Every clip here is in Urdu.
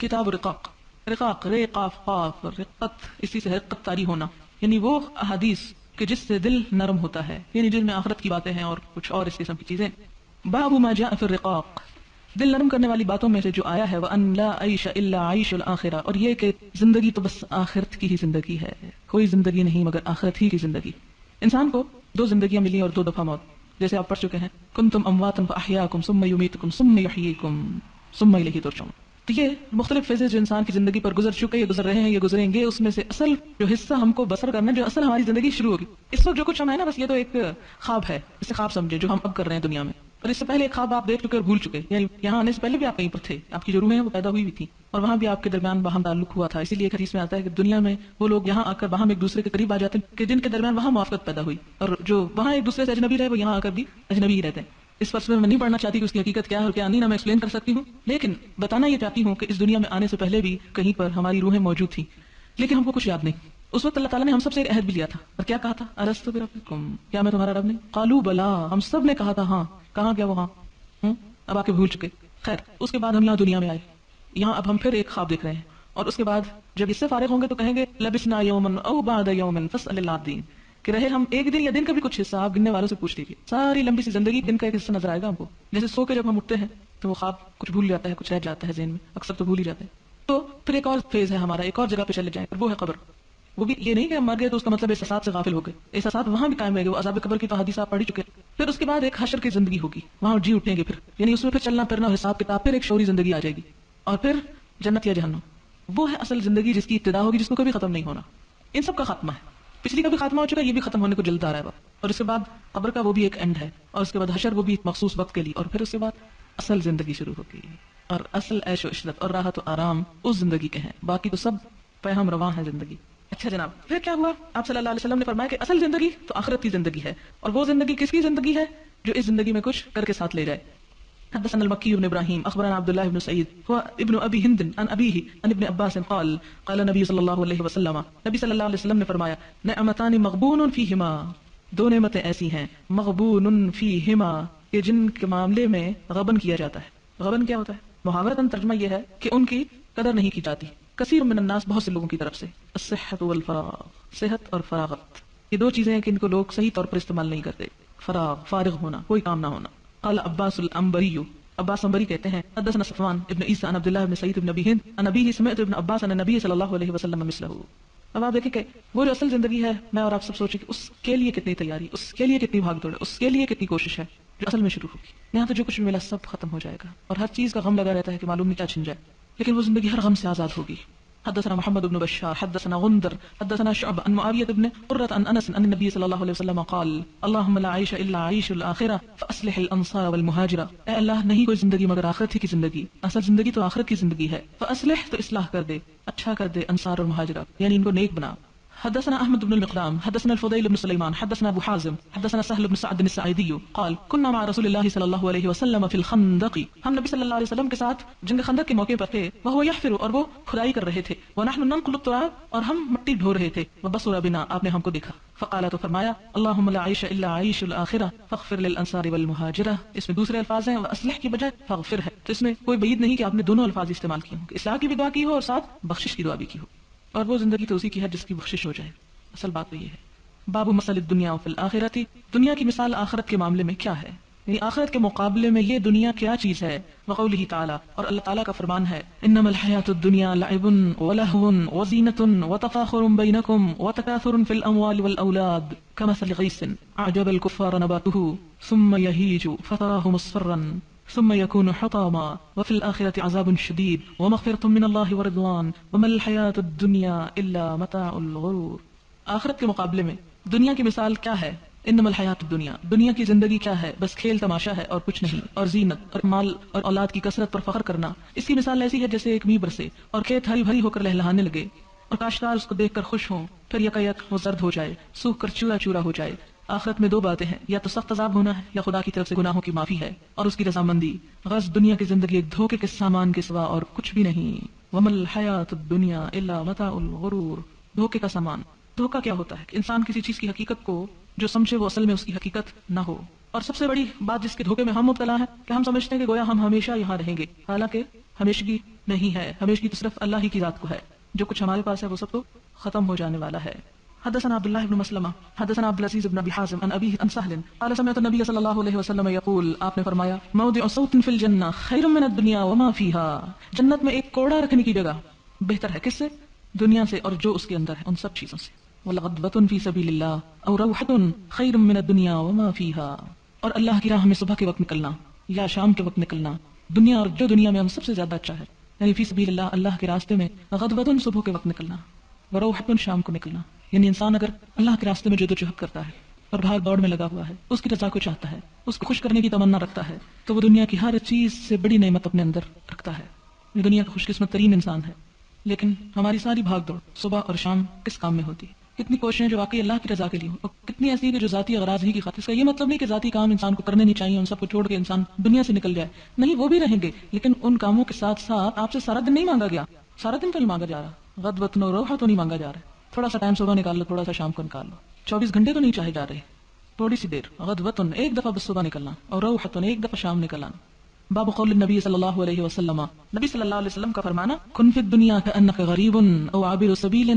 کتاب رقاق، رقاق رے قاف قاف، رقت اسی سے رقت طاری ہونا، یعنی وہ احادیث کہ جس سے دل نرم ہوتا ہے، یعنی جن میں آخرت کی باتیں ہیں اور کچھ اور اس قسم کی چیزیں. باب ما جاء فی الرقاق، دل نرم کرنے والی باتوں میں سے جو آیا ہے وَأَن لَا عَيْشَ إِلَّا عَيْشُ الْآخِرَةِ، اور یہ کہ زندگی تو بس آخرت کی ہی زندگی ہے، کوئی زندگی نہیں مگر آخرت ہی کی زندگی. انسان کو 2 زندگیاں ملی اور 2 دفعہ موت، جیسے آپ پڑھ چکے ہیں كُنتُمْ أَمْوَاتًا فَأَحْيَاكُمْ ثُمَّ يُمِيتُكُمْ ثُمَّ يُحْيِيكُمْ ثُمَّ إِلَيْهِ تُرْجَعُونَ. تو یہ مختلف فیزز جو انسان کی زندگی پر گزر چکے، یہ گزر رہے ہیں، یہ گزریں گے، اس میں سے اصل جو حصہ ہم کو بسر کرنا، جو اصل ہماری زندگی شروع ہوگی. اس وقت جو کچھ ہم ہیں نا، بس یہ تو ایک خواب ہے، اسے خواب سمجھے جو ہم اب کر رہے ہیں دنیا میں. اور اس سے پہلے ایک خواب آپ دیکھ چکے اور بھول چکے، یعنی یہاں آنے سے پہلے بھی آپ کہیں پر تھے، آپ کی جو روحیں ہیں وہ پیدا ہوئی بھی تھی اور وہاں بھی آپ کے درمیان باہم تعلق ہوا تھا. اسی لیے ایک حدیث میں آتا ہے کہ دنیا میں وہ لوگ یہاں آ کر باہم ایک دوسرے کے قریب آ جاتے ہیں کہ جن کے درمیان وہاں موافقت پیدا ہوئی، اور جو وہاں ایک دوسرے سے اجنبی رہے وہ یہاں آ کر بھی اجنبی ہی رہتے ہیں. اس پر میں نہیں پڑھنا چاہتی کہ اس کی حقیقت کیا ہے اور کیا نہیں، نہ میں ایکسپلین کر سکتی ہوں، لیکن بتانا یہ چاہتی ہوں کہ اس دنیا میں آنے سے پہلے بھی کہیں پر ہماری روحیں موجود تھیں، لیکن ہم کو کچھ یاد نہیں. اس وقت اللہ تعالیٰ نے ہم سب سے ایک عہد بھی لیا تھا اور کیا کہا تھا؟ الستو بربکم، کیا میں تمہارا رب نہیں؟ قالوا بلا، ہم سب نے کہا تھا ہاں. کہاں گیا وہ ہاں؟ اب آ کے بھول چکے. خیر، اس کے بعد ہم یہاں دنیا میں آئے، یہاں اب ہم پھر ایک خواب دیکھ رہے ہیں، اور اس کے بعد جب اس سے فارغ ہوں گے تو کہیں گے لبسنا یوما او بعد یوم فاسأل العادین، کہ رہے ہم ایک دن یا دن کا بھی کچھ حصہ آپ گننے والوں سے پوچھ لیجیے. ساری لمبی سی زندگی دن کا ایک حصہ نظر آئے گا ہم کو. جیسے سو کے جب ہم اٹھتے ہیں تو وہ خواب کچھ بھول جاتا ہے، کچھ رہ جاتا ہے ذہن میں، اکثر تو بھول ہی جاتے ہیں. تو پھر ایک اور فیز ہے ہمارا، ایک اور جگہ پہ چلے جائیں، وہ ہے قبر. وہ بھی یہ نہیں کہ ہم مر گئے تو اس کا مطلب احساسات سے غافل ہو گئے، احساسات وہاں بھی قائم رہے گا. وہ عذاب قبر کی تو حدیث آپ پڑھ چکے. پھر اس کے بعد ایک حشر کی زندگی ہوگی، وہاں جی اٹھیں گے پھر، یعنی اس میں پھر چلنا پھرنا، حساب کتاب، پھر ایک شعوری زندگی آ جائے گی، اور پھر جنت یا جہنم. وہ ہے اصل زندگی جس کی ابتدا ہوگی، جس کو کبھی ختم نہیں ہونا. ان سب کا خاتمہ ہے، پچھلی کا بھی خاتمہ ہو چکا، یہ بھی ختم ہونے کو جلد آ رہا ہے. اور اس کے بعد قبر کا وہ بھی ایک اینڈ ہے، اور اس کے بعد حشر وہ بھی ایک مخصوص وقت کے لیے، اور پھر اس کے بعد اصل زندگی شروع ہوگی. اور اصل عیش و عشرت اور راحت و آرام اس زندگی کے ہیں، باقی تو سب پیہم رواں ہے زندگی. اچھا جناب، پھر کیا ہوا؟ آپ صلی اللہ علیہ وسلم نے فرمایا کہ اصل زندگی تو آخرت کی زندگی ہے، اور وہ زندگی کس کی زندگی ہے؟ جو اس زندگی میں کچھ کر کے ساتھ لے جائے. حدثنا المكي بن ابراهيم اخبرنا عبد الله بن سعيد هو ابن ابي هند عن ابيه عن ابن عباس قال قال النبي صلى الله عليه وسلم، نبی صلی اللہ علیہ وسلم نے فرمایا نعمتان مغبون فيهما، 2 نعمتیں ایسی ہیں مغبون فيهما کہ جن کے معاملے میں غبن کیا جاتا ہے. غبن کیا ہوتا ہے؟ محاورتاً ترجمہ یہ ہے کہ ان کی قدر نہیں کی جاتی. کثیر من الناس، بہت سے لوگوں کی طرف سے. الصحت والفراغ، صحت اور فراغت، یہ 2 چیزیں ہیں کہ ان کو لوگ صحیح طور پر استعمال نہیں کرتے. فراغ، فارغ ہونا، کوئی کام نہ ہونا. قال عباس العنبری، عباس عنبری کہتے ہیں حدثنا صفوان ابن عیسیٰ عن عبد الله بن سعید بن ابی ہند عن ابیہ سمعت ابن عباس عن النبی صلی اللہ علیہ وسلم مثلہ. اب آپ دیکھیں کہ وہ جو اصل زندگی ہے، میں اور آپ سب سوچیں کہ اس کے لیے کتنی تیاری، اس کے لیے کتنی بھاگ دوڑ ہے، اس کے لیے کتنی کوشش ہے جو اصل میں شروع ہوگی. یہاں تو جو کچھ بھی ملا سب ختم ہو جائے گا، اور ہر چیز کا غم لگا رہتا ہے کہ معلوم نہیں کیا چھن جائے، لیکن وہ زندگی ہر غم سے آزاد ہوگی. حدثنا محمد بن بشار حدثنا غندر حدثنا شعب عن معاوية بن قرة عن أنس أن النبي صلى الله عليه وسلم قال اللهم لا عيش إلا عيش الآخرة فأصلح الأنصار والمهاجرة. اے اللہ، نہیں کوئی زندگی مگر آخرت ہی کی زندگی، اصل زندگی تو آخرت کی زندگی ہے. فأصلح تو اصلاح کر دے، اچھا کر دے، انصار اور مہاجرہ یعنی ان کو نیک بنا. حدثنا احمد بن المقدام حدثنا الفضيل بن سليمان حدثنا ابو حازم حدثنا سهل بن سعد الساعدي قال كنا مع رسول الله صلى الله عليه وسلم في الخندق، ہم نبی صلی اللہ علیہ وسلم کے ساتھ جنگ خندق کے موقع پر تھے. وهو يحفر، اور وہ کھدائی کر رہے تھے. ونحن ننقل التراب، اور ہم مٹی ڈھو رہے تھے. وبصر بنا، آپ نے ہم کو دیکھا. فقال، تو فرمایا اللهم لا عيش الا عيش الاخره فاغفر للانصار والمهاجره. اس میں دوسرے الفاظ ہیں واصلح کی بجائے فاغفر ہے، تو اس میں کوئی بعید نہیں کہ آپ نے دونوں الفاظ استعمال کیے ہوں، کہ اصلاح کی بھی دعا کی ہو اور ساتھ بخشش کی دعا بھی کی ہو. اور وہ زندگی تو اسی کی ہے جس کی بخشش ہو جائے. اصل بات تو یہ ہے. باب مثل الدنیا فی الآخرۃ، دنیا کی مثال آخرت کے معاملے میں کیا ہے، یعنی آخرت کے مقابلے میں یہ دنیا کیا چیز ہے. وقولہ تعالی، اور اللہ تعالیٰ کا فرمان ہے انما الحیاۃ الدنیا لعب ولہو وزینۃ وتفاخر بینکم وتکاثر فی الاموال والاولاد کمثل غیث اعجب الکفار نباتہ ثم یہیج فتراہ مصفرا ثم يكون حطاما وفي الآخرة عذاب شديد ومغفرة من الله ورضوان وما الحياة الدنيا إلا متاع الغرور. آخرت کے مقابلے میں دنیا کی مثال کیا ہے؟ انما الحیات الدنیا، دنیا کی زندگی کیا ہے؟ بس کھیل تماشا ہے اور کچھ نہیں. اور زینت اور مال اور اولاد کی کثرت پر فخر کرنا. اس کی مثال ایسی ہے جیسے ایک میوہ برسے اور کھیت ہری بھری ہو کر لہلہانے لگے اور کاشتکار اس کو دیکھ کر خوش ہوں، پھر یکایک وہ زرد ہو جائے، سوکھ کر چورا چورا ہو جائے. آخرت میں 2 باتیں ہیں، یا تو سخت عذاب ہونا ہے یا خدا کی طرف سے گناہوں کی معافی ہے اور اس کی رضامندی. غرض دنیا کی زندگی ایک دھوکے کے سامان کے سوا اور کچھ بھی نہیں. وما الحیات الدنیا الا متاع الغرور، دھوکے کا سامان. دھوکا کیا ہوتا ہے کہ انسان کسی چیز کی حقیقت کو جو سمجھے وہ اصل میں اس کی حقیقت نہ ہو. اور سب سے بڑی بات جس کے دھوکے میں ہم مبتلا ہیں کہ ہم سمجھتے ہیں کہ گویا ہم ہمیشہ یہاں رہیں گے، حالانکہ ہمیشگی نہیں ہے، ہمیشہ تو صرف اللہ ہی کی ذات کو ہے. جو کچھ ہمارے پاس ہے وہ سب تو ختم ہو جانے والا ہے. حدثنا عبد الله بن مسلمة حدثنا عبد العزيز بن ابي حازم عن ابيه عن سهل قال سمعت النبي صلى الله عليه وسلم يقول آپ نے فرمایا موضع صوت في الجنة خير من الدنيا وما فيها، جنت میں ایک کوڑا رکھنے کی جگہ بہتر ہے کس سے؟ دنیا سے اور جو اس کے اندر ہے ان سب چیزوں سے. وَلَغَدْوَةٌ فِي سَبِيلِ اللَّهِ أَوْ رَوْحَةٌ خَيْرٌ مِّنَ الدُّنْيَا وَمَا فِيهَا، اور اللہ کی راہ میں صبح کے وقت نکلنا یا شام کے وقت نکلنا دنیا اور جو دنیا میں ہم سب سے زیادہ اچھا ہے. یعنی فی سبیل اللہ، اللہ کے راستے میں، غدوۃ صبح کے وقت نکلنا، وروحۃ شام کو نکلنا. یعنی انسان اگر اللہ کے راستے میں جدوجہد کرتا ہے اور بھاگ دوڑ میں لگا ہوا ہے، اس کی رضا کو چاہتا ہے، اس کو خوش کرنے کی تمنا رکھتا ہے، تو وہ دنیا کی ہر چیز سے بڑی نعمت اپنے اندر رکھتا ہے. یہ دنیا کا خوش قسمت ترین انسان ہے. لیکن ہماری ساری بھاگ دوڑ صبح اور شام کس کام میں ہوتی ہے؟ کتنی کوششیں جو واقعی اللہ کی رضا کے لیے ہوں، اور کتنی ایسی کہ جو ذاتی اغراض ہی کی خاطر. اس کا یہ مطلب نہیں کہ ذاتی کام انسان کو کرنے نہیں چاہیے، ان سب کو چھوڑ کے انسان دنیا سے نکل جائے، نہیں، وہ بھی رہیں گے، لیکن ان کاموں کے ساتھ ساتھ آپ سے سارا دن نہیں مانگا گیا، سارا دن تو نہیں مانگا جا رہا، غدوۃ و روحۃ تو نہیں مانگا جا رہا. تھوڑا سا ٹائم صبح نکال لو، تھوڑا سا شام کو نکال لو، 24 گھنٹے تو نہیں چاہے جا رہے، تھوڑی سی دیر. غدوۃ ایک دفعہ بس صبح نکلنا، اور روحۃ ایک دفعہ شام نکلنا. باب قول النبی صلی اللہ علیہ وسلم، نبی صلی اللہ علیہ وسلم کا فرمانا کن فی الدنیا کأنک غریب او عابر سبیل،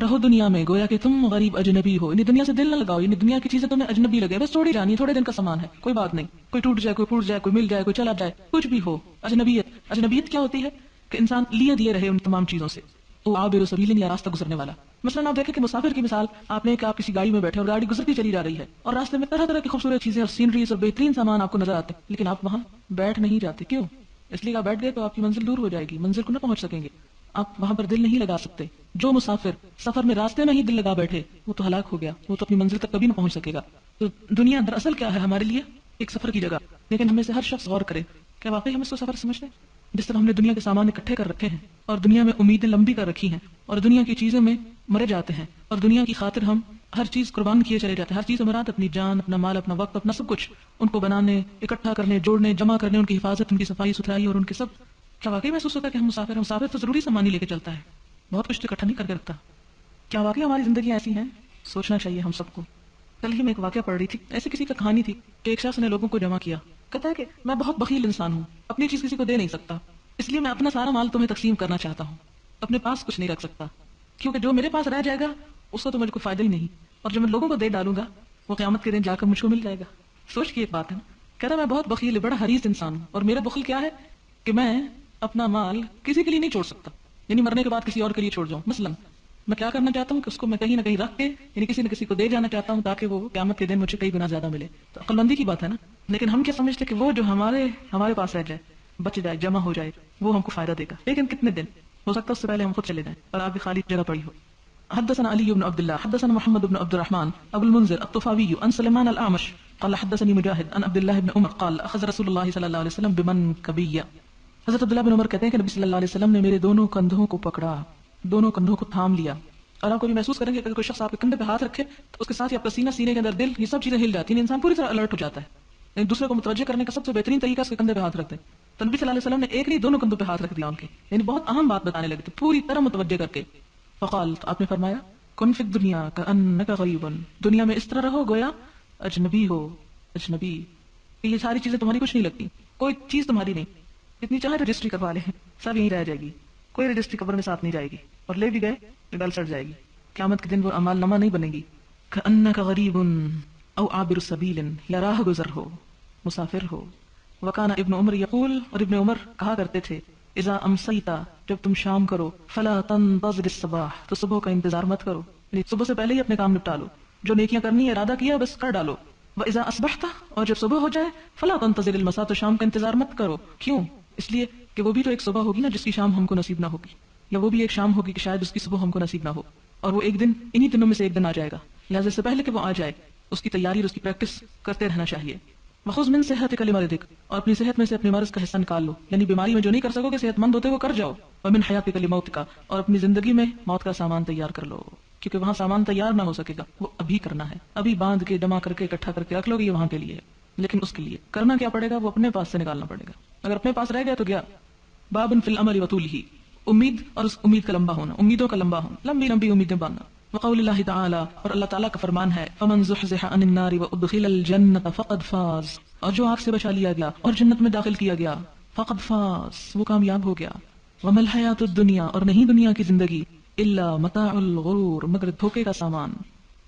رہو دنیا میں گویا کہ تم غریب اجنبی ہو. یعنی دنیا سے دل نہ لگاؤ، یعنی دنیا کی چیزیں تمہیں اجنبی لگے، بس تھوڑی جانی، تھوڑے دن کا سامان ہے، کوئی بات نہیں، کوئی ٹوٹ جائے، کوئی پھوٹ جائے، کوئی مل جائے، کوئی چلا جائے، کچھ بھی ہو. اجنبیت کیا ہوتی ہے کہ انسان لیے دیے رہے ان تمام چیزوں سے. او عابر سبیل یا راستہ گزرنے والا. مثلا آپ دیکھیں کہ مسافر کی مثال آپ نے کہ آپ کسی گاڑی میں بیٹھے اور گاڑی گزرتی چلی جا رہی ہے اور راستے میں طرح طرح کی خوبصورت چیزیں اور سینریز اور بہترین سامان آپ کو نظر آتے ہیں، لیکن آپ وہاں بیٹھ نہیں جاتے. کیوں؟ اس لیے آپ بیٹھ گئے تو آپ کی منزل دور ہو جائے گی، منزل کو نہ پہنچ سکیں گے، آپ وہاں پر دل نہیں لگا سکتے. جو مسافر سفر میں راستے میں ہی دل لگا بیٹھے وہ تو ہلاک ہو گیا، وہ تو اپنی منزل تک کبھی نہ پہنچ سکے گا. تو دنیا دراصل کیا ہے ہمارے لیے؟ ایک سفر کی جگہ. لیکن ہمیں سے ہر شخص غور کرے، کیا واقعی ہم اس کو سفر سمجھتے ہیں؟ جس طرح ہم نے دنیا کے سامان اکٹھے کر رکھے ہیں اور دنیا میں امیدیں لمبی کر رکھی ہیں اور دنیا کی چیزوں میں مرے جاتے ہیں اور دنیا کی خاطر ہم ہر چیز قربان کیے چلے جاتے ہیں. ہر چیز مراد اپنی جان، اپنا مال، اپنا وقت، اپنا سب کچھ ان کو بنانے، اکٹھا کرنے، جوڑنے، جمع کرنے، ان کی حفاظت، ان کی صفائی ستھرائی اور ان کے سب. کیا واقعی محسوس ہوتا ہے کہ ہم مسافر ہیں؟ مسافر تو ضروری سامان ہی لے کے چلتا ہے، بہت کچھ تو اکٹھا نہیں کر کے رکھتا. کیا واقعی ہماری زندگی ایسی ہیں؟ سوچنا چاہیے ہم سب کو. کل ہی میں ایک واقعہ پڑھ رہی تھی، ایسے کسی کا کہانی تھی کہ ایک شخص نے لوگوں کو جمع کیا. کہتا ہے کہ میں بہت بخیل انسان ہوں، اپنی چیز کسی کو دے نہیں سکتا، اس لیے میں اپنا سارا مال تمہیں تقسیم کرنا چاہتا ہوں، اپنے پاس کچھ نہیں رکھ سکتا، کیونکہ جو میرے پاس رہ جائے گا اس کو تو مجھے کوئی فائدہ ہی نہیں، اور جو میں لوگوں کو دے ڈالوں گا وہ قیامت کے دن جا کر مجھ کو مل جائے گا. سوچ کی ایک بات ہے. کہتا میں بہت بخیل، بڑا حریص انسان ہوں، اور میرا بخل کیا ہے کہ میں اپنا مال کسی کے لیے نہیں چھوڑ سکتا، یعنی مرنے کے بعد کسی اور کے لیے چھوڑ جاؤں. مثلا میں کیا کرنا چاہتا ہوں کہ اس کو میں کہیں نہ کہیں رکھ کے یعنی کسی نہ کسی کو دے جانا چاہتا ہوں تاکہ وہ قیامت کے دن مجھے کئی گنا زیادہ ملے. تو عقل مندی کی بات ہے نا. لیکن ہم کیا سمجھتے کہ وہ جو ہمارے پاس رہ جائے، بچ جائے، جمع ہو جائے، وہ ہم کو فائدہ دے گا. لیکن کتنے دن ہو سکتا ہے اس سے پہلے ہم خود چلے جائیں اور آپ کی خالی جگہ پڑی ہو. حدثنا علي بن عبد الله حدثنا محمد بن عبد الرحمن ابو المنذر الطفاوي عن سليمان الأعمش قال حدثني مجاهد عن عبد الله بن عمر قال اخذ رسول الله صلى الله عليه وسلم بمنكبي. حضرت عبداللہ بن عمر کہتے ہیں کہ نبی صلی اللہ علیہ وسلم نے میرے دونوں کندھوں کو پکڑا، دونوں کندھوں کو تھام لیا. اور آپ کو بھی محسوس کریں گے کہ اگر کوئی شخص آپ کے کندھے پہ ہاتھ رکھے تو اس کے ساتھ ہی آپ کا سینہ، سینے کے اندر دل، یہ سب چیزیں ہل جاتی ہیں، انسان پوری طرح الرٹ ہو جاتا ہے. یعنی دوسرے کو متوجہ کرنے کا سب سے بہترین طریقہ اس کے کندھے پہ ہاتھ رکھتے ہیں. تو نبی صلی اللہ علیہ وسلم نے ایک نہیں دونوں کندھوں پہ ہاتھ رکھ دیا ان کے، یعنی بہت اہم بات بتانے لگے تھے پوری طرح متوجہ کر کے. فقال، تو آپ نے فرمایا کن فی الدنیا کأنک غریب، دنیا میں اس طرح رہو گویا اجنبی ہو. اجنبی، یہ ساری چیزیں تمہاری کچھ نہیں لگتی، کوئی چیز تمہاری نہیں، اتنی چاہے رجسٹری کروا لیں سب یہیں رہ جائے گی، کوئی رجسٹری قبر میں ساتھ نہیں جائے گی، اور لے بھی گئے گل سڑ جائے گی، قیامت کے دن وہ اعمال نامہ نہیں بنے گی. کأنک غریب او عابر سبیل، یا راہ گزر ہو، مسافر ہو. وکان ابن عمر یقول، اور ابن عمر کہا کرتے تھے اذا امسیتا، جب تم شام کرو، فلا تنتظر الصباح، تو صبح کا انتظار مت کرو، یعنی صبح سے پہلے ہی اپنے کام نپٹا لو، جو نیکیاں کرنی ہے ارادہ کیا بس کر ڈالو. واذا اصبحت، اور جب صبح ہو جائے، فلا تنتظر المساء، تو شام کا انتظار مت کرو. کیوں؟ اس لیے کہ وہ بھی تو ایک صبح ہوگی نا جس کی شام ہم کو نصیب نہ ہوگی، یا وہ بھی ایک شام ہوگی کہ شاید اس کی صبح ہم کو نصیب نہ ہو، اور وہ ایک دن انہی دنوں میں سے ایک دن آ جائے گا. لہٰذا اس سے پہلے کہ وہ آ جائے اس کی تیاری اور اس کی پریکٹس کرتے رہنا چاہیے. وخذ من صحتک لمرضک، اور اپنی صحت میں سے اپنے مرض کا حصہ نکال لو، یعنی بیماری میں جو نہیں کر سکو گے صحت مند ہوتے وہ کر جاؤ. ومن حیاتک لموتک، اور اپنی زندگی میں موت کا سامان تیار کر لو، کیونکہ وہاں سامان تیار نہ ہو سکے گا، وہ ابھی کرنا ہے، ابھی باندھ کے جمع کر کے اکٹھا کر کے رکھ لو گے، یہ وہاں کے لیے ہے. لیکن اس کے لیے کرنا کیا پڑے گا؟ وہ اپنے پاس سے نکالنا پڑے گا. اگر اپنے پاس رہ گیا تو گیا. باب فی الامل وطولہ، امید اور اس امید کا لمبا ہونا، امیدوں کا لمبا ہونا، لمبی لمبی امیدیں باندھنا. وقول اللہ تعالی، اور اللہ تعالیٰ کا فرمان ہے فمن زحزح عن النار وادخل الجنۃ فقد فاز، اور جو آگ سے بچا لیا گیا اور جنت میں داخل کیا گیا، فقد فاز، وہ کامیاب ہو گیا. وما الحیات الدنیا، اور نہیں دنیا کی زندگی، الا متاع الغرور، مگر دھوکے کا سامان۔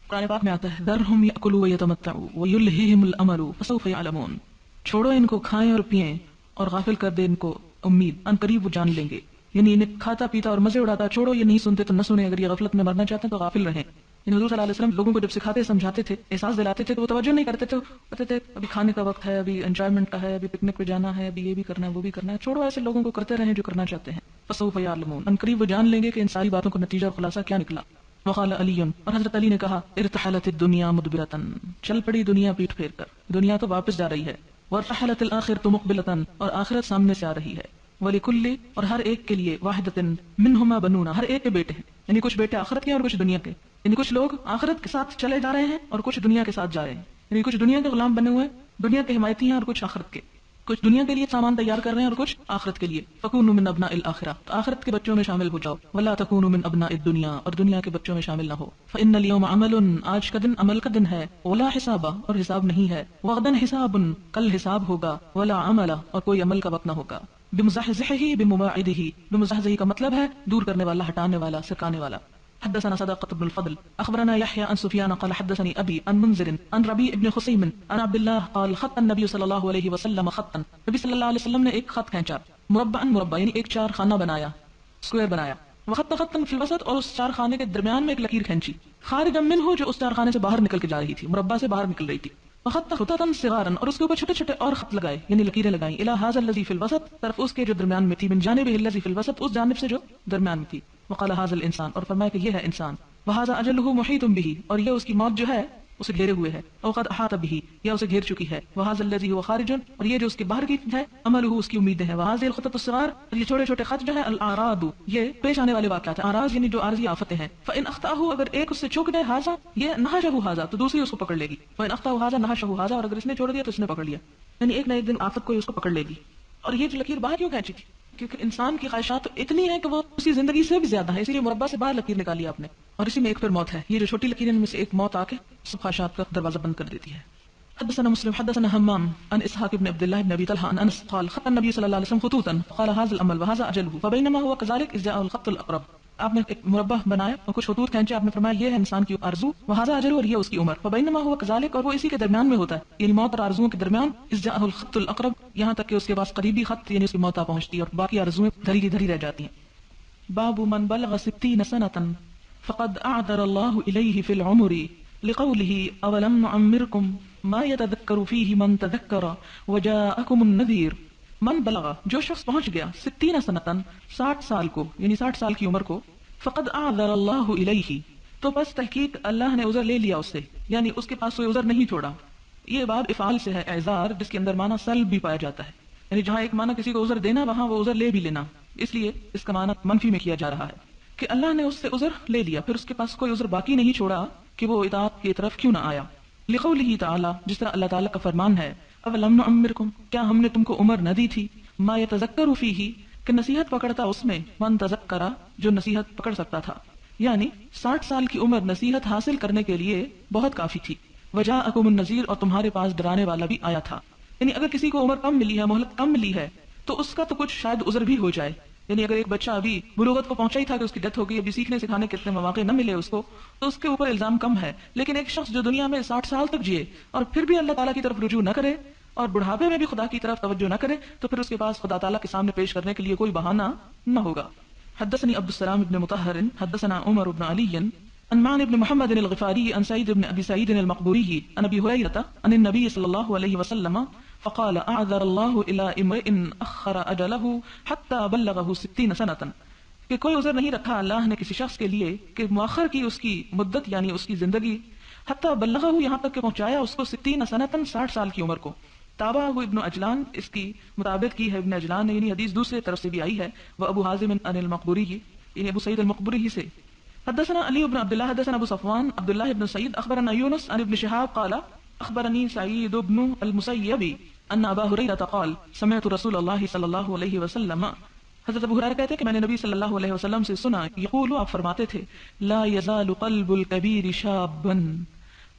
قرآن پاک میں آتا ہے ذرہم یأکلوا ویتمتعوا ویلہہم الامل فسوف یعلمون، چھوڑو ان کو کھائیں اور پئیں اور غافل کر دے ان کو امید، ان قریب وہ جان لیں گے۔ یعنی انہیں کھاتا پیتا اور مزے اڑاتا چھوڑو، یہ نہیں سنتے تو نہ سنیں، اگر یہ غفلت میں مرنا چاہتے ہیں تو غافل رہیں۔ یعنی حضور صلی اللہ علیہ وسلم لوگوں کو جب سکھاتے سمجھاتے تھے، احساس دلاتے تھے تو وہ توجہ نہیں کرتے تھے، کہتے تھے ابھی کھانے کا وقت ہے، ابھی انجوائمنٹ کا ہے، ابھی پکنک پہ جانا ہے، ابھی یہ بھی کرنا ہے وہ بھی کرنا ہے، چھوڑو ایسے لوگوں کو کرتے رہیں جو کرنا چاہتے ہیں۔ فسوف یعلمون، ان قریب وہ جان لیں گے کہ ان ساری باتوں کا نتیجہ اور خلاصہ کیا نکلا۔ وقال علی، اور حضرت علی نے کہا ارتحلت الدنیا مدبرتن، چل پڑی دنیا پیٹ پھیر کر، دنیا تو واپس جا رہی ہے۔ وارتحلت الآخرۃ مقبلتن، اور آخرت سامنے سے آ رہی ہے۔ وَلِكُلِّ، اور ہر ایک کے لیے، واحدۃ منہما بنون، ہر ایک کے بیٹے ہیں، یعنی کچھ بیٹے آخرت کے اور کچھ دنیا کے، یعنی کچھ لوگ آخرت کے ساتھ چلے جا رہے ہیں اور کچھ دنیا کے ساتھ جا رہے ہیں، یعنی کچھ دنیا کے غلام بنے ہوئے، دنیا کے حمایتی ہیں اور کچھ آخرت کے، کچھ دنیا کے لیے سامان تیار کر رہے ہیں اور کچھ آخرت کے لیے۔ فَكُونُوا مِنْ أَبْنَاءِ الْآخِرَةِ، تو آخرت کے بچوں میں شامل ہو جاؤ۔ وَلَا تَكُونُوا مِنْ أَبْنَاءِ الدُّنْيَا، اور دنیا کے بچوں میں شامل نہ ہو۔ فَإِنَّ الْيَوْمَ عَمَلٌ، آج کا دن عمل کا دن ہے۔ وَلَا حِسَابَ، اور حساب نہیں ہے۔ وَغَدًا حِسَابٌ، کل حساب ہوگا۔ وَلَا عَمَلَ، اور کوئی عمل کا وقت نہ ہوگا۔ بِمُزَحْزِحِهِ بِمُبَاعِدِهِ، بِمُزَحْزِحِ کا مطلب ہے دور کرنے والا، ہٹانے والا، سکانے والا۔ حدثنا صدقة بن الفضل أخبرنا يحيى عن سفيان قال حدثني أبي عن منذر عن ربيع بن خصيم عن عبد الله قال خط النبي صلى الله عليه وسلم خطا، نبی صلی اللہ علیہ وسلم نے ایک خط کھینچا، مربعا مربع یعنی ایک چار خانہ بنایا، اسکوائر بنایا، وخط خطا في الوسط، اور اس چار خانے کے درمیان میں ایک لکیر کھینچی، خارجا منه، جو اس چار خانے سے باہر نکل کے جا رہی تھی، مربع سے باہر نکل رہی تھی، وخط خططا صغارا، اور اس کے اوپر چھوٹے چھوٹے اور خط لگائے یعنی لکیریں لگائیں، الى هذا الذي في الوسط، طرف اس کے جو درمیان میں تھی، من جانبه الذي في الوسط، اس جانب سے جو درمیان میں تھی، وقال هذا الانسان، اور فرمایا کہ یہ ہے انسان، وهذا اجله محيط به، اور یہ اس کی موت جو ہے اسے گھیرے ہوئے ہے، او قد احاط به، یا اسے گھیر چکی ہے، وهذا الذي هو خارج، اور یہ جو اس کے باہر کی ہے، عمله اس کی امیدیں ہیں، وهذه الخطط الصغار، اور یہ چھوٹے چھوٹے خط جو ہے، الاعراض، یہ پیش آنے والے واقعات ہیں، اعراض یعنی جو عارضی آفتیں ہیں، فان اخطاه، اگر ایک اس سے چوک گئے، هذا یہ نهشه هذا، تو دوسری اس کو پکڑ لے گی، فان اخطاه هذا نهشه هذا، اور اگر اس نے چھوڑ دیا تو اس نے پکڑ لیا، یعنی ایک نہ ایک دن آفت کوئی اس کو پکڑ لے گی۔ اور یہ جو لکیر باہر کیوں کھینچی تھی؟ کیونکہ انسان کی خواہشات اتنی ہیں کہ وہ اسی زندگی سے بھی زیادہ ہے، اسی لیے مربع سے باہر لکیر نکالی آپ نے، اور اسی میں ایک پھر موت ہے، یہ جو چھوٹی لکیریں میں سے ایک موت آ کے سب خواہشات کا دروازہ بند کر دیتی ہے۔ حدثنا مسلم حدثنا حمام عن اسحاق بن عبد الله بن ابي طلحه عن انس قال خط النبي صلى الله عليه وسلم خطوطا فقال هذا الامل وهذا اجله فبينما هو كذلك اذ جاء الخط الاقرب، آپ نے ایک مربع بنایا اور کچھ خطوط کھینچے، آپ نے فرمایا یہ ہے انسان کی آرزو، وهذا اجله، اور یہ اس کی عمر، فبينما هو كذلك، اور وہ اسی کے درمیان میں ہوتا ہے، یعنی موت اور آرزوؤں کے درمیان، اذ جاء الخط الاقرب، یہاں تک کہ اس کے پاس قریبی خط یعنی اس کی موت آ پہنچتی ہے اور باقی آرزویں دھری دھری رہ جاتی ہیں۔ باب من بلغ 60 سنة فقد اعذر الله اليه في العمر لقوله اولم نعمركم ما يتذكر فيه من تذكر وجاءكم النذير، من بلغ، جو شخص پہنچ گیا، 60 سنتن، 60 سال کو، یعنی 60 سال کی عمر کو، فقد اعذر اللہ الیہ، تو بس تحقیق اللہ نے عذر لے لیا اس سے، یعنی اس کے پاس کوئی عذر نہیں چھوڑا۔ یہ باب افعال سے ہے، اعذار، جس کے اندر معنی سلب بھی پایا جاتا ہے، یعنی جہاں ایک معنی کسی کو عذر دینا، وہاں وہ عذر لے بھی لینا، اس لیے اس کا معنی منفی میں کیا جا رہا ہے کہ اللہ نے اس سے عذر لے لیا، پھر اس کے پاس کوئی عذر باقی نہیں چھوڑا کہ وہ اطاعت کی طرف کیوں نہ آیا۔ لقولہ تعالی، جس طرح اللہ تعالیٰ کا فرمان ہے، اولم نعمرکم، کیا ہم نے تم کو عمر نہ دی تھی، ما یتذکر فیہ، کہ نصیحت پکڑتا اس میں، من تذکرہ، جو نصیحت پکڑ سکتا تھا، یعنی 60 سال کی عمر نصیحت حاصل کرنے کے لیے بہت کافی تھی۔ وجاءکم النذیر، اور تمہارے پاس ڈرانے والا بھی آیا تھا، یعنی اگر کسی کو عمر کم ملی ہے، مہلت کم ملی ہے، تو اس کا تو کچھ شاید عذر بھی ہو جائے، یعنی اگر ایک بچہ ابھی بلوغت کو پہنچا ہی تھا کہ اس کی ڈیتھ ہو گئی، ابھی سیکھنے سکھانے کے اتنے مواقع نہ ملے اس کو، تو اس کے اوپر الزام کم ہے۔ لیکن ایک شخص جو دنیا میں 60 سال تک جیے اور پھر بھی اللہ تعالیٰ کی طرف رجوع نہ کرے اور بڑھاپے میں بھی خدا کی طرف توجہ نہ کرے، تو پھر اس کے پاس خدا تعالیٰ کے سامنے پیش کرنے کے لیے کوئی بہانہ نہ ہوگا۔ حدثني عبد السلام بن مطهر حدثنا عمر بن علي عن معن بن محمد الغفاري عن سعيد بن ابي سعيد المقبوري عن ابي هريرة عن النبي صلى الله عليه وسلم فقال اعذر الله الى امرئ اخر اجله حتى بلغه 60 سنة، کہ کوئی عذر نہیں رکھا اللہ نے کسی شخص کے لیے کہ مؤخر کی اس کی مدت یعنی اس کی زندگی، حتی بلغہ، یہاں تک کہ پہنچایا اس کو 60 سنتن، 60 سال کی عمر کو۔ تابع ابن عجلان، اس کی مطابق کی ہے ابن عجلان نے، یعنی حدیث دوسرے طرف سے بھی آئی ہے، وہ ابو حازم عن المقبوری، یعنی ابو سعید المقبوری ہی سے۔ حدثنا علی بن عبد الله حدثنا ابو صفوان عبد الله بن سعید اخبرنا یونس عن ابن شهاب قال اخبرني سعید بن المسیب ان ابا هریرہ قال سمعت رسول اللہ صلی اللہ علیہ وسلم، حضرت ابو ہریرہ کہتے ہیں کہ میں نے نبی صلی اللہ علیہ وسلم سے سنا، یقول، آپ فرماتے تھے، لا یزال قلب الکبیر شابا،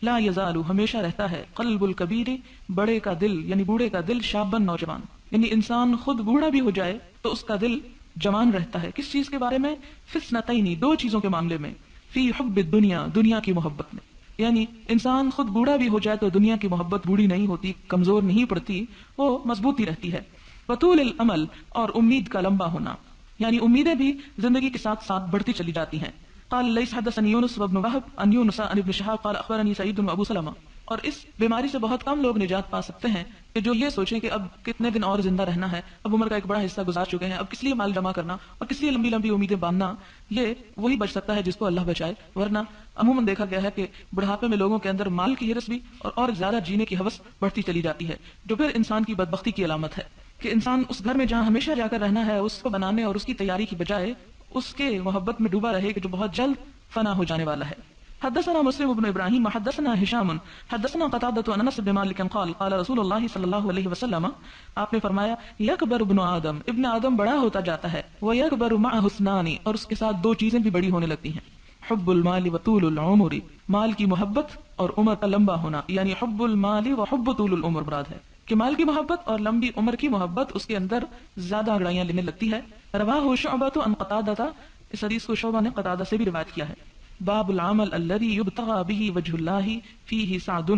لا یزال، ہمیشہ رہتا ہے، قلب الکبیر، بڑے کا دل یعنی بوڑھے کا دل، شابا، نوجوان، یعنی انسان خود بوڑھا بھی ہو جائے تو اس کا دل جوان رہتا ہے کس چیز کے بارے میں؟ فسنتین، دو چیزوں کے معاملے میں، فی حب الدنیا، دنیا کی محبت میں، یعنی انسان خود بوڑھا بھی ہو جائے تو دنیا کی محبت بوڑھی نہیں ہوتی، کمزور نہیں پڑتی، وہ مضبوطی رہتی ہے۔ وطول الامل، اور امید کا لمبا ہونا، یعنی امیدیں بھی زندگی کے ساتھ ساتھ بڑھتی چلی جاتی ہیں۔ قال لیس حدثني یونس وابن وهب عن یونس عن ابن شهاب قال اخبرني سعید وابو سلمہ۔ اور اس بیماری سے بہت کم لوگ نجات پا سکتے ہیں کہ جو یہ سوچیں کہ اب کتنے دن اور زندہ رہنا ہے، اب عمر کا ایک بڑا حصہ گزار چکے ہیں، اب کس لیے مال جمع کرنا اور کس لیے لمبی لمبی امیدیں باندھنا، یہ وہی بچ سکتا ہے جس کو اللہ بچائے۔ ورنہ عموماً دیکھا گیا ہے کہ بڑھاپے میں لوگوں کے اندر مال کی ہرس بھی اور زیادہ جینے کی ہوس بڑھتی چلی جاتی ہے، جو پھر انسان کی بدبختی کی علامت ہے کہ انسان اس گھر میں جہاں ہمیشہ جا کر رہنا ہے اس کو بنانے اور اس کی تیاری کی بجائے اس کے محبت میں ڈوبا رہے کہ جو بہت جلد فنا ہو جانے والا ہے۔ حدثنا مسلم بن ابراہیم حدثنا ہشام حدثنا قتادة عن انس بن مالک قال قال رسول اللہ صلی اللہ علیہ وسلم، آپ نے فرمایا یکبر ابن آدم، ابن آدم بڑا ہوتا جاتا ہے، ویکبر معه اثنان، اور اس کے ساتھ دو چیزیں بھی بڑی ہونے لگتی ہیں، حب المال وطول العمر، مال کی محبت اور عمر کا لمبا ہونا، یعنی حب المال وحب طول العمر مراد ہے کہ مال کی محبت اور لمبی عمر کی محبت اس کے اندر زیادہ انگڑائیاں لینے لگتی ہے۔ رواہ شعبۃ عن قتادہ، اس حدیث کو شعبہ نے قتادہ سے بھی روایت کیا ہے۔ باب العمل الذي يبتغى به وجه الله فيه سعد،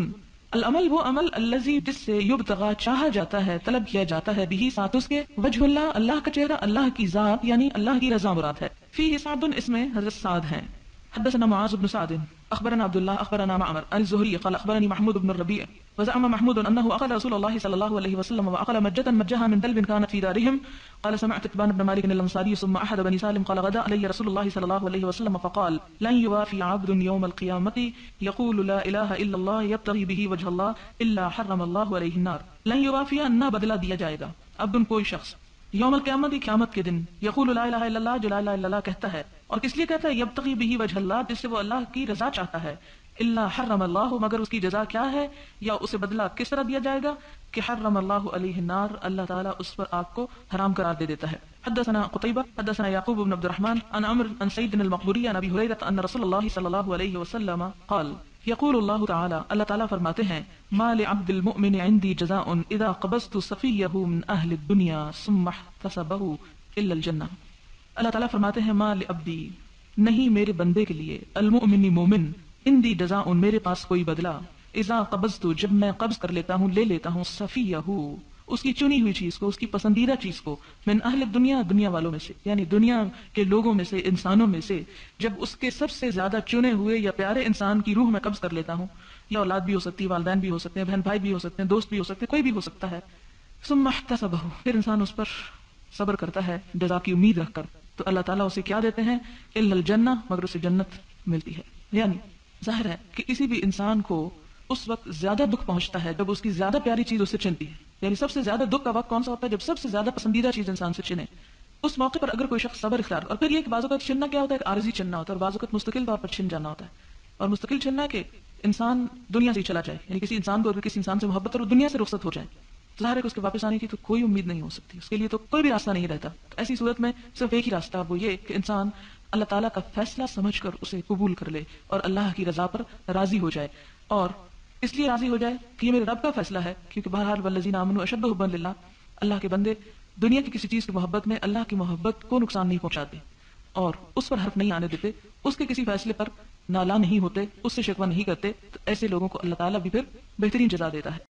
العمل وہ عمل الذي جس سے یبتغى چاہا جاتا ہے، طلب کیا جاتا ہے، به ساتھ اس کے، وجہ اللہ اللہ کا چہرہ، اللہ کی ذات یعنی اللہ کی رضا مراد ہے۔ فيه سعد، اس میں حضرت سعد ہیں۔ حدثنا معاذ بن سعد اخبرنا عبد الله اخبرنا معمر عن الزهري قال اخبرني محمود بن الربيع وزعم محمود انه اخذ رسول الله صلى الله عليه وسلم واخذ مجة مجها من دلب كانت في دارهم، قال سمعت اتبان بن مالك الانصاري ثم احد بني سالم قال غدا علي رسول الله صلى الله عليه وسلم فقال لن يوافي عبد يوم القيامة يقول لا اله الا الله يبتغي به وجه الله الا حرم الله عليه النار، لن يوافي نہ بدلہ دیا جائے گا عبد کوئی شخص یوم القیامت، قیامت کے دن، یقول لا الہ الا اللہ، جو لا الہ الا اللہ کہتا ہے، اور کس لیے کہتا ہے؟ یبتغی بہ وجہ اللہ، جس سے وہ اللہ کی رضا چاہتا ہے، الا حرم اللہ، مگر اس کی جزا کیا ہے یا اسے بدلہ کس طرح دیا جائے گا کہ حرم اللہ علیہ النار، اللہ تعالیٰ اس پر آگ کو حرام قرار دے دیتا ہے۔ حدثنا قتیبہ حدثنا یعقوب بن عبد الرحمن عن عمرو عن سعید المقبوری عن ابی ہریرہ ان رسول اللہ صلی اللہ علیہ وسلم قال یقول اللہ تعالی، اللہ تعالیٰ فرماتے ہیں، ما لعبد المؤمن عندی جزاء اذا قبضت صفیہ من اہل الدنیا ثم احتسبہ الا الجنہ، اللہ تعالیٰ فرماتے ہیں ما لعبدی، نہیں میرے بندے کے لیے، المؤمن مومن، عندی جزاء میرے پاس کوئی بدلہ، اذا قبضت جب میں قبض کر لیتا ہوں، لے لیتا ہوں، صفیہ اس کی چنی ہوئی چیز کو، اس کی پسندیدہ چیز کو، من اہل الدنیا، دنیا والوں میں سے، یعنی دنیا کے لوگوں میں سے، انسانوں میں سے، جب اس کے سب سے زیادہ چنے ہوئے یا پیارے انسان کی روح میں قبض کر لیتا ہوں، یا اولاد بھی ہو سکتی ہے، والدین بھی ہو سکتے ہیں، بہن بھائی بھی ہو سکتے ہیں، دوست بھی ہو سکتے ہیں، کوئی بھی ہو سکتا ہے، ثم احتسبہ، پھر انسان اس پر صبر کرتا ہے جزا کی امید رکھ کر، تو اللہ تعالیٰ اسے کیا دیتے ہیں؟ الا الجنہ، مگر اسے جنت ملتی ہے۔ یعنی ظاہر ہے کہ کسی بھی انسان کو اس وقت زیادہ دکھ پہنچتا ہے جب اس کی زیادہ پیاری چیز اسے چنتی ہے، یعنی سب سے زیادہ دکھ کا وقت کون سا ہوتا ہے؟ جب سب سے زیادہ پسندیدہ چیز انسان سے چنے، اس موقع پر اگر کوئی شخص صبر اختیار، اور پھر یہ کہ بعض اوقات چننا کیا ہوتا ہے؟ ایک عارضی چننا ہوتا ہے، اور بعض اوقات مستقل طور پر چھن جانا ہوتا ہے، اور مستقل چننا ہے کہ انسان دنیا سے چلا جائے، یعنی کسی انسان کو اگر کسی انسان سے محبت اور دنیا سے رخصت ہو جائے، ظاہر ہے کہ اس کے واپس آنے کی تو کوئی امید نہیں ہو سکتی، اس کے لیے تو کوئی بھی راستہ نہیں رہتا۔ تو ایسی صورت میں صرف ایک ہی راستہ، وہ یہ کہ انسان اللہ تعالیٰ کا فیصلہ سمجھ کر اسے قبول کر لے اور اللہ کی رضا پر راضی ہو جائے، اور اس لیے راضی ہو جائے کہ یہ میرے رب کا فیصلہ ہے، کیونکہ بہرحال والذین آمنوا اشد حبا للہ، اللہ کے بندے دنیا کی کسی چیز کی محبت میں اللہ کی محبت کو نقصان نہیں پہنچاتے اور اس پر حرف نہیں آنے دیتے، اس کے کسی فیصلے پر نالاں نہیں ہوتے، اس سے شکوہ نہیں کرتے، تو ایسے لوگوں کو اللہ تعالیٰ بھی پھر بہترین جزا دیتا ہے۔